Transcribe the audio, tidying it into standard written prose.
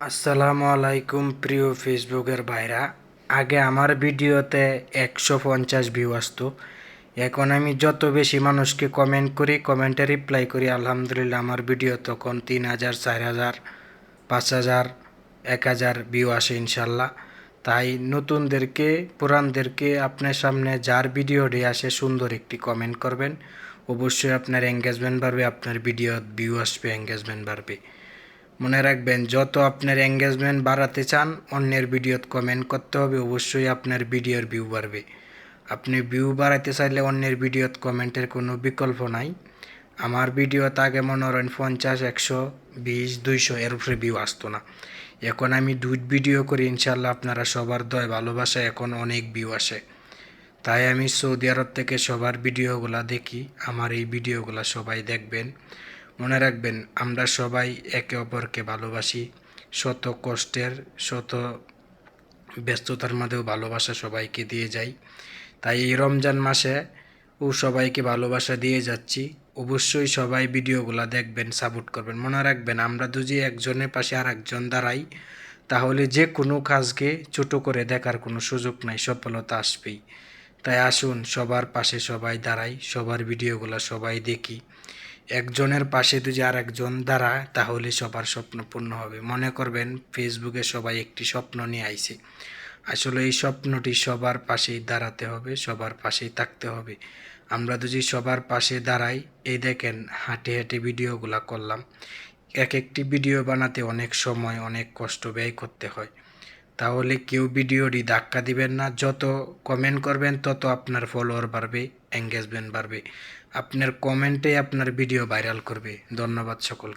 আসসালামু আলাইকুম প্রিয় ফেসবুকের ভাইরা। আগে আমার ভিডিওতে 150 ভিউ আসতো। এখন আমি যত বেশি মানুষকে কমেন্ট করি, কমেন্টে রিপ্লাই করি, আলহামদুলিল্লাহ আমার ভিডিও তখন 3000, 4000, 5000, 1000 ভিউ আসে ইনশাল্লাহ। তাই নতুনদেরকে, পুরানদেরকে আপনার সামনে যার ভিডিওটি আসে সুন্দর একটি কমেন্ট করবেন। অবশ্যই আপনার এঙ্গেজমেন্ট বাড়বে, আপনার ভিডিও ভিউ আসবে, এঙ্গেজমেন্ট বাড়বে। মনে রাখবেন, যত আপনার এঙ্গেজমেন্ট বাড়াতে চান অন্যের ভিডিওত কমেন্ট করতে হবে, অবশ্যই আপনার ভিডিওর ভিউ বাড়বে। আপনি ভিউ বাড়াতে চাইলে অন্যের ভিডিওত কমেন্টের কোনো বিকল্প নাই। আমার ভিডিওত আগে মনে করেন 50, 100, 20, 200 এর উপরে ভিউ আসতো না। এখন আমি দুই ভিডিও করি, ইনশাল্লাহ আপনারা সবার দয় ভালোবাসা এখন অনেক ভিউ আসে। তাই আমি সৌদি আরব থেকে সবার ভিডিওগুলা দেখি, আমার এই ভিডিওগুলা সবাই দেখবেন। মনে রাখবেন, আমরা সবাই একে অপরকে ভালোবাসি। শত কষ্টের, শত ব্যস্ততার মধ্যেও ভালোবাসা সবাইকে দিয়ে যাই। তাই এই রমজান মাসে সবাইকে ভালোবাসা দিয়ে যাচ্ছি। অবশ্যই সবাই ভিডিওগুলো দেখবেন, সাপোর্ট করবেন। মনে রাখবেন, আমরা যদি একজনের পাশে আর একজন দাঁড়াই, তাহলে যে কোনো কাজকে ছোট করে দেখার কোনো সুযোগ নাই, সফলতা আসবেই। তাই আসুন সবার পাশে সবাই দাঁড়াই, সবার ভিডিওগুলো সবাই দেখি। একজনের পাশে যদি আর একজন দাঁড়ায়, তাহলে সবার স্বপ্ন পূর্ণ হবে। মনে করবেন ফেসবুকে সবাই একটি স্বপ্ন নিয়ে আইছে, আসলে এই স্বপ্নটি সবার পাশেই দাঁড়াতে হবে, সবার পাশেই থাকতে হবে। আমরা যদি সবার পাশে দাঁড়াই, এই দেখেন হাঁটে হাঁটে ভিডিওগুলা করলাম। এক একটি ভিডিও বানাতে অনেক সময়, অনেক কষ্ট ব্যয় করতে হয়। তাহলে কেউ ভিডিওটি ধাক্কা দিবেন না। যত কমেন্ট করবেন তত আপনার ফলোয়ার বাড়বে, এঙ্গেজমেন্ট বাড়বে। আপনার কমেন্টে আপনার ভিডিও ভাইরাল করবে। ধন্যবাদ সকল।